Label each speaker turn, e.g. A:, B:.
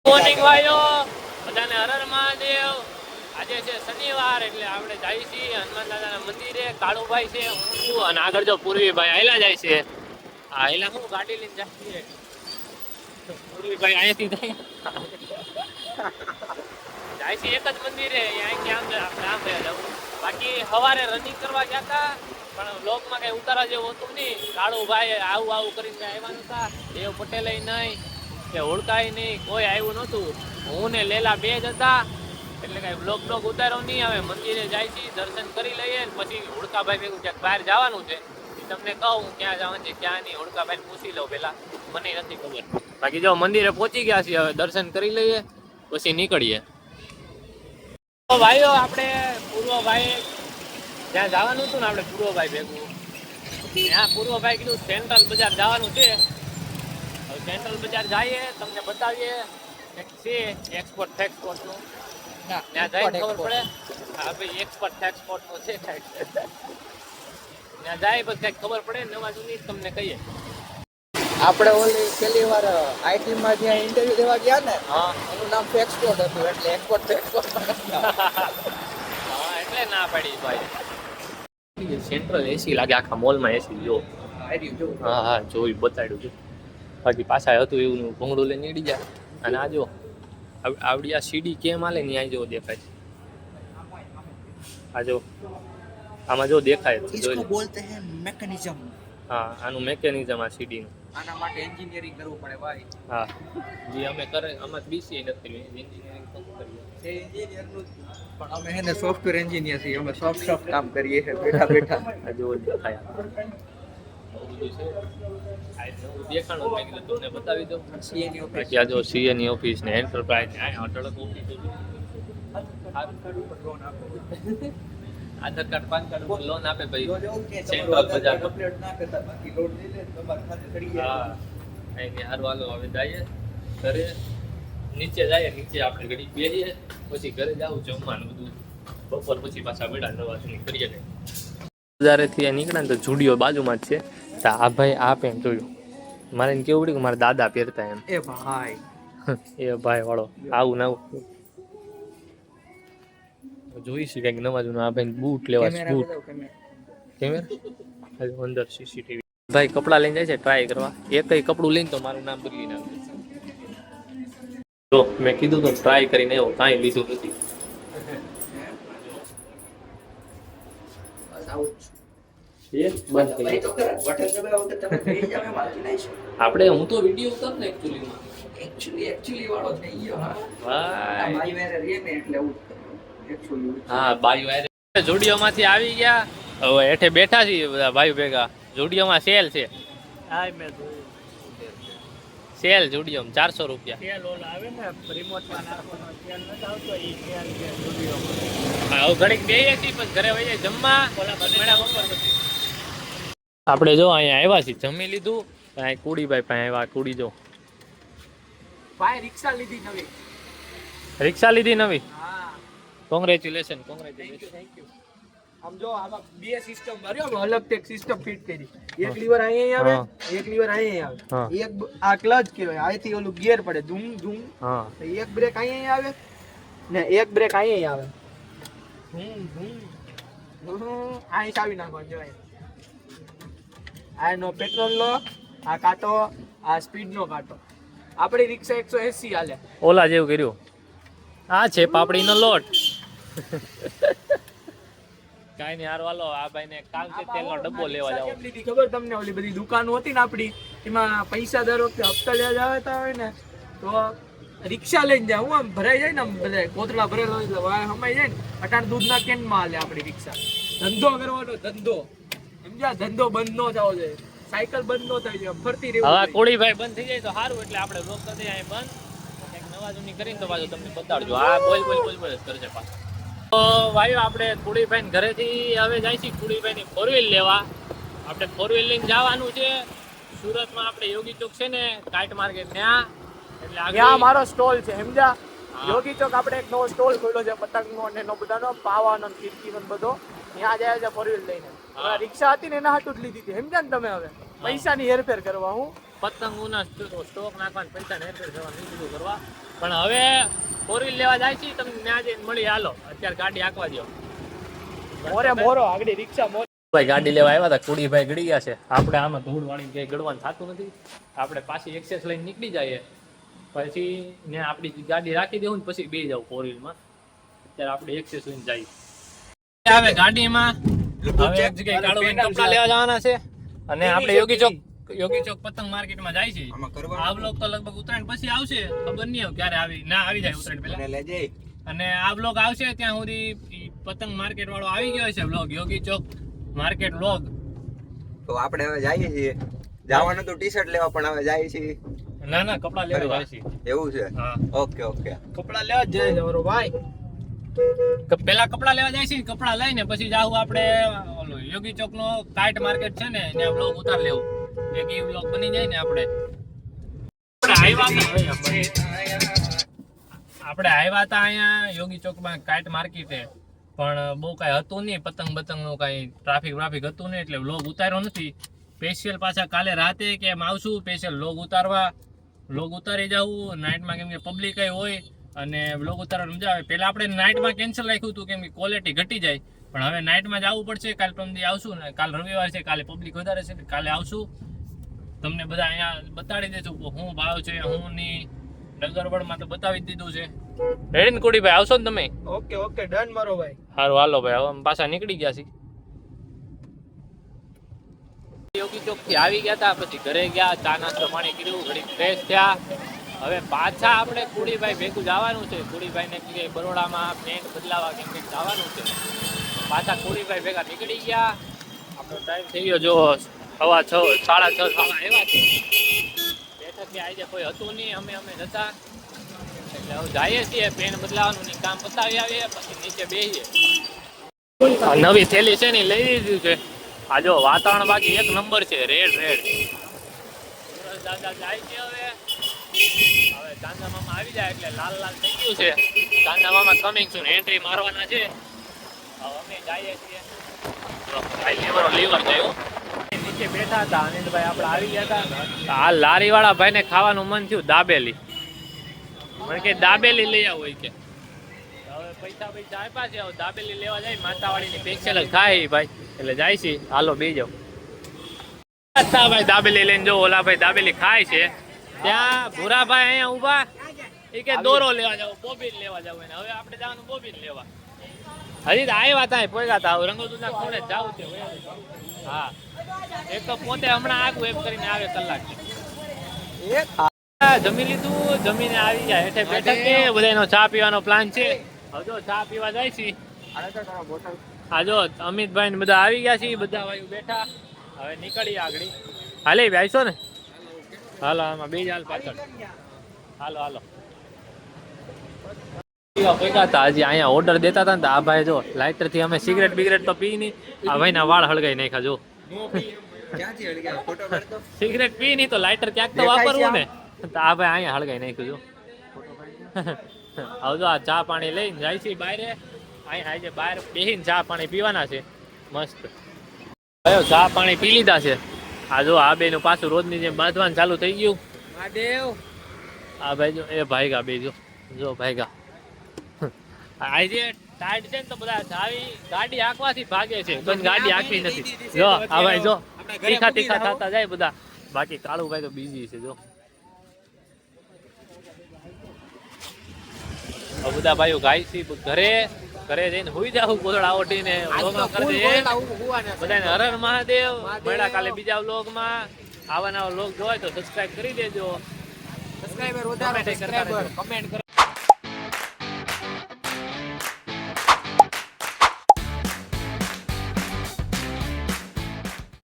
A: Morning ભાઈઓ, બધાને હર હર મહાદેવ. આજે છે શનિવાર, એટલે આપણે જઈએ છીએ હનુમાન દાદાના મંદિરે. કાળુભાઈ છે, હું છું, અને આગળ જો પૂર્વીભાઈ આયલા જાય છે. આયલા હું ગાડી લઈને જાય છે. પૂર્વીભાઈ અહીંયાથી જાય છે એક જ મંદિરે. અહીંથી આમ ગયા જવું. બાકી સવારે રનિંગ કરવા ગયા હતા, પણ બ્લોકમાં કઈ ઉતારા જેવું હતું નહીં. કાળુભાઈ આવું આવું કરીને આવ્યા નતા. દેવ પટેલે નહીં કે ઓળખાય નહીં, કોઈ આવ્યું નહોતું. હું ને લેલા બે જ હતા, એટલે કઈ બ્લોક ઉતાર્યો નહીં. હવે મંદિરે જાય છે, દર્શન કરી લઈએ, પછી હોડકાભાઈ ભેગું ક્યાંક બહાર જવાનું છે. તમને કહું ક્યાં જવાનું છે ક્યાં નહીં. હોડકાભાઈ પૂછી લઉં પેલા, મને નથી ખબર. બાકી જો મંદિરે પહોંચી ગયા છીએ, હવે દર્શન કરી લઈએ પછી નીકળીએ. ભાઈઓ, આપણે પૂર્વભાઈ જ્યાં જવાનું હતું ને, આપણે પૂર્વભાઈ ભેગું ત્યાં પૂર્વભાઈ કીધું સેન્ટ્રલ બજાર જવાનું છે. સેન્ટ્રલ બજાર જઈએ, તમને બતાવીએ છે એક્સપોર્ટ ફેક્સપોર્ટ નું. ત્યાં જઈને ખબર પડે. હા ભાઈ, એક્સપોર્ટ ફેક્સપોર્ટ નું છે. ત્યાં જાય પછી કઈક ખબર પડે. નવા જૂની તમને કહીએ.
B: આપણે ઓલી છેલ્લી વાર આઈટી માં જ્યાં ઇન્ટરવ્યુ દેવા ગયા ને,
A: હા,
B: એનું નામ ફેક્સપોર્ટ હતું, એટલે એક્સપોર્ટ ફેક્સપોર્ટ.
A: હા, એટલે ના પાડી ભાઈ. સેન્ટ્રલ એસી લાગે આખા મોલમાં. એસી જો. હા હા, જોયું, બતાડ્યું છે. બાકી પાછા હતું એવું ભૂંગળું લઈને નીકળી જાય. અને આ જો આવડી આ સીડી કેમ હાલે ને, અહીં જો દેખાય છે. આ જો આમાં જો દેખાય છે.
B: इसको बोलते हैं मैकेनिज्म.
A: હા, આનું મેકેનિઝમ આ સીડીનું.
B: આના માટે એન્જિનિયરિંગ કરવું પડે ભાઈ.
A: હા, જે અમે કરે આમાં બીસીએ નથી કર્યું, એન્જિનિયરિંગ તો કરીએ.
B: છે એન્જિનિયરનું, પણ અમે હે ને સોફ્ટવેર એન્જિનિયર છીએ. અમે સોફ્ટ કામ કરીએ છીએ બેઠા બેઠા.
A: આ જો દેખાય આવું બધું છે. આ નવું દેખાણું મેં કીધું તમને બતાવી દઉં.
B: સીએની ઓફિસ.
A: બાકી આ જો સીએની ઓફિસ ને એન્ટરપ્રાઇઝ આ અઢળક ઓફિસ છે. આધાર કાર્ડ પાન કાર્ડ ઉપર લોન આપે ભાઈ. સેન્ટ્રલ બજાર
B: કમ્પ્લીટ ના કરતા બાકી લોન લઈ લે તમારા ખાતે ચડી જાય.
A: હા, અહીંથી હારું હાલો હવે જઈએ ઘરે. નીચે જઈએ, નીચે આપણે ઘડી બેસીએ, પછી ઘરે જાવું જમવાનું બધું. બપોર પછી પાછા બેડા નવા સુધી કરીએ. બજારેથી નીકળ્યા ને તો જુડિયો બાજુમાં જ છે. તો આ ભાઈ આ પેન્ટ જોયું, મારે એને કેવું પડ્યું કે મારા દાદા પહેરતા એમ.
B: એ ભાઈ,
A: એ ભાઈ વાળો આવું ને આવું જોઈશું કંઈક નવા જૂના. આ ભાઈ બૂટ લેવા છે. બૂટ કેમેરા અંદર સીસીટીવી. ભાઈ કપડાં લઈને જાય છે ટ્રાય કરવા. એકય કપડું લઈને તો મારું નામ બદલી નાખે. જો મેં કીધું તો ટ્રાય કરીને એવો કાંઈ લીધું નથી. આપણે હું તો વિડીયો ઉતાર ને
B: એકચ્યુઅલી વાળો થઈ ગયો. હા,
A: ભાઈ
B: મારી વારે રે ને એટલે એવું એકચ્યુઅલી.
A: હા, ભાઈ વાયરે જુડિયો માંથી આવી ગયા. હવે હેઠે બેઠા છીએ બધા ભાઈ ભેગા. જુડિયોમાં સેલ છે.
C: હા, મેં જોયું.
A: સેલ જુડિયોમાં 400 રૂપિયા.
C: તેલ ઓલ આવે ને રિમોટમાં નાખવાનો તેલ નથી આવતો, એ તેલ છે સ્ટુડિયોમાં.
A: હવે ઘડીક બેહીએ છીએ પછી ઘરે વહીએ જમવા. આપણે જો અહીંયા આવ્યા છીએ, જમી લીધું. અહીં કુડીભાઈ પાસે આવ્યા. કુડી જો
B: ભાઈ રિક્ષા લીધી નવી.
A: રિક્ષા લીધી નવી.
B: હા,
A: કોંગ્રેચ્યુલેશન.
B: Thank you. આમ જો આમાં બે સિસ્ટમ ભર્યો, અલગ ટેક સિસ્ટમ ફિટ કરી. એક લીવર અહીંયા આવે, એક લીવર અહીંયા આવે. એક આ ક્લચ કહેવાય. આથી ઓલું ગિયર પડે ધૂમ ધૂમ.
A: હા,
B: તો એક બ્રેક અહીંયા આવે ને એક બ્રેક અહીંયા આવે. ધૂમ ધૂમ. અહીં ચાવી નાખવાનું જોવાય. આનો પેટ્રોલ નો આ કાંટો, આ સ્પીડ નો કાંટો. આપણી રિક્ષા 180 હાલે.
A: ઓલા જેવું કર્યું. આ છે પાપડીનો લોટ. કાઈ નહીં, હારો હાલો. આ ભાઈને કાલ છે તેલનો ડબ્બો લેવા જાવ.
B: કેમ લીધી ખબર તમને? ઓલી બધી દુકાનો હતી ને આપણી, એમાં પૈસા દર વખતે હપ્તા લેવા આવતા હોય ને, તો રિક્ષા લઈને જાય. હું આમ ભરાઈ જાય ને, આમ બધા કોતરા ભરેલા હોય એટલે વાય હમાઈ જાય ને. અટાણ દૂધના કેનમાં હાલે આપણી રિક્ષા. ધંધો કરવાનો ધંધો, સમજ્યા? ધંધો બંધ ન થવો જોઈએ. સાયકલ બંધ ન થઈ જાય, ફરતી રહેવું.
A: હવે કોળીભાઈ બંધ થઈ જાય તો સારું. એટલે આપણે લોક કરી અહીં બંધ એક નવા જૂની કરીને તો પાછું તમને બતાડજો. આ બોલ કરશે પાછું. તો ભાઈ આપણે કુડીભાઈ ઘરેથી હવે જાય છે કુડીભાઈની 4 વ્હીલ લેવા. આપણે 4 વ્હીલ લઈને જવાનું છે સુરતમાં. આપણે યોગી ચોક છે ને, કાઇટ માર્કેટ ત્યાં. એટલે
B: ત્યાં મારો સ્ટોલ છે, સમજ્યા? યોગી ચોક આપણે એક નવો સ્ટોલ ખોલ્યો છે પતંગનો અને એનો બધાનો, પાવાનો કીર્તિનો બધો. ત્યાં જાય છે 4 વ્હીલ લઈને. રિક્ષા હતી ને એના હાટું જ લીધી હતી, સમજ્યા ને તમે? હવે પૈસાની હેરફેર કરવા હું
A: પતંગોના સ્ટોક નાખવાના પૈસા ને બધું કરવા. પણ હવે 4 વ્હીલ લેવા જાય છે, તમને ત્યાં જઈને મળી. હાલો અત્યારે ગાડી આંકવા દો.
B: મોરો આગળ રિક્ષા
A: ભાઈ ગાડી લેવા આવ્યા હતા, કુડીભાઈ ગળી ગયા છે. આપણે આમાં ધૂળ વાળી કઈ ગળવાનું થતું નથી. આપણે પાછી એક્સેસ લઈને નીકળી જઈએ, પછી ને આપણી ગાડી રાખી દેવું ને પછી બે જાવ 4 વ્હીલમાં. અત્યારે આપણે એક્સેસ લઈને જઈએ. હવે ગાડીમાં હવે એક જગ્યાએ કાળુભાઈ કપડા લેવા જવાના છે, અને આપણે યોગી ચોક પતંગ માર્કેટમાં જાય છે. આ બ્લોક તો લગભગ ઉત્તરાયણ પછી આવશે, ખબર નહીં હવે ક્યારે આવી જાય ઉત્તરાયણ પહેલા. અને આ બ્લોક આવશે ત્યાં સુધી પતંગ માર્કેટ વાળો આવી ગયો છે બ્લોગ, યોગી ચોક માર્કેટ બ્લોગ.
D: તો આપણે હવે જઈએ છીએ. જવાનું તો ટી-શર્ટ લેવા, પણ હવે જઈએ છીએ.
A: ના કપડા લેવા જાય છે.
D: એવું છે?
A: હા
D: ઓકે.
B: કપડા લેવા જ જાય છે મારો ભાઈ.
A: પેલા કપડા લેવા જાય છે, કપડા લઈને પછી જાવ આપણે ઓલો યોગી ચોક નો કાઈટ માર્કેટ છે ને, ત્યાં બ્લોગ ઉતાર લેવું. એક ઈ બ્લોગ બની જાય ને. આપણે આવ્યા હતા અહીંયા યોગી ચોકમાં કાઈટ માર્કેટે, પણ બહુ કાંઈ હતું નહીં, પતંગ બતંગનું કાંઈ ટ્રાફિક હતું નહીં, એટલે વ્લોગ ઉતાર્યો નથી. સ્પેશિયલ પાછા કાલે રાતે કેમ આવશું સ્પેશિયલ વ્લોગ ઉતારી જવું નાઇટમાં, કેમ કે પબ્લિક કઈ હોય અને વ્લોગ ઉતારવાની મજા આવે. પહેલા આપણે નાઇટમાં કેન્સલ રાખ્યું હતું કેમ કે ક્વોલિટી ઘટી જાય, પણ હવે નાઇટમાં જ આવવું પડશે. કાલ પરમદી આવશું ને, કાલ રવિવાર છે, કાલે પબ્લિક વધારે છે, કાલે આવશું. તમને બધા અહીંયા બતાડી દઈશું હું ભાવ છે, હું ની નગરવડમાં તો બતાવી જ દીધું છે. રેડી ને કુડીભાઈ, આવશો ને તમે?
B: ઓકે ડન મારો ભાઈ.
A: સારું હાલો ભાઈ, હવે પાછા નીકળી ગયા છે. યોગી ચોક થી આવી ગયા હતા, પછી ઘરે ગયા, ચા નાસ્તો પાણી કર્યું, ઘડી ફ્રેશ થયા. હવે પાછા આપણે કુડીભાઈ ભેગું જવાનું છે. કુડીભાઈ ને કે બરોડામાં પેન્ટ બદલાવા કેમ કંઈક જવાનું છે. પાછા કુડીભાઈ ભેગા નીકળી ગયા. આપણો ટાઈમ થઈ ગયો, જો 6:30 6:30 આવ્યા છે. બેઠકે આજે કોઈ હતું નહીં, અમે નતા, એટલે હવે જઈએ છીએ. પેન બદલાવાનું ની કામ પતાવી આવીએ, પછી નીચે બેસીએ. નવી થેલી છે ને લઈ લીધી છે. આ જો વાતાવરણ બાકી એક નંબર છે, રેડ દાદા જાય છે. હવે ચાંદા મામા આવી જાય એટલે લાલ થઈ ગયું છે. ચાંદા મામા કમિંગ છું, એન્ટ્રી મારવાના છે. હવે અમે જઈએ છીએ. લીવર થયું નીચે બેઠા હતા, અનિલભાઈ આપણે આવી ગયા હતા. આ લારી વાળા ભાઈ ને ખાવાનું મન થયું દાબેલી. મને કે દાબેલી લઈ આવો કે. હવે પૈસા આપ્યા છે, હવે દાબેલી લેવા જાય. માતાવાડી ની સ્પેશિયલ જ ખાય ભાઈ, એટલે જાય છે. હાલો બે જાવ ભાઈ, દાબેલી લઈને જો. ઓલા ભાઈ દાબેલી ખાય છે. ત્યાં ભૂરાભાઈ અહીંયા ઉભા, એ કે દોરો લેવા જાવ, બોબીન લેવા જાવ. હવે આપણે જવાનું બોબીન લેવા. હજી તો આવ્યા હતા, પોગ્યા હતા. રંગોદુના ખોડે જવું છે. હા, એક તો પોતે હમણાં આગું એમ કરીને આવે કલાક. જમી લીધું, જમીને આવી જાય હેઠે બેઠક કે બધાનો ચા પીવાનો પ્લાન છે. હવે જો ચા પીવા જાય છે. હા જો અમિતભાઈ ને બધા આવી ગયા છે, બધા ભાઈઓ બેઠા. હવે નીકળીએ આગળ. હાલે આવીશો ને? હાલો આમાં બે હાલ પાછળ. હાલો હજી અહીંયા ઓર્ડર દેતા હતા ને, આ ભાઈ જો લાઇટર થી અમે સિગરેટ બિગરેટ તો પી નહીં. આ ભાઈ ના વાળ હળગાઈ નાખ્યા જો. સિગરેટ પી નહીં તો લાઇટર ક્યાંક તો વાપરવું ને. તો આ ભાઈ અહીંયા હળગાઈ નાખ્યું જો. હવે જો આ ચા પાણી લઈને જાય છે બહાર. અહીંયા આજે બહાર બેસીને ચા પાણી પીવાના છે મસ્ત. ચા પાણી પી લીધા છે. આ જો આ બે નું પાછું રોજની જેમ બાંધવાનું ચાલુ થઈ ગયું. આ ભાઈ જો એ ભાઈગા બે જો ભાઈગા. આજે ટાઈટ છે ને તો બધા ગાડી આંકવાથી ભાગે છે, પણ ગાડી આંકવી નથી. જો આ ભાઈ જો તીખા થતા જાય બધા. બાકી કાળુભાઈ તો બીજી છે જો. બધા ભાઈઓ ગાય છે ઘરે જઈને હુઈ જાવ ગોદડા ઓઢીને. બધાને હર હર મહાદેવ. મળ્યા કાલે બીજા વ્લોગમાં. આવા નવા વ્લોગ જોવાય તો સબસ્ક્રાઇબ કરી દેજો.
B: સબસ્ક્રાઇબર વધારો, કમેન્ટ કરો.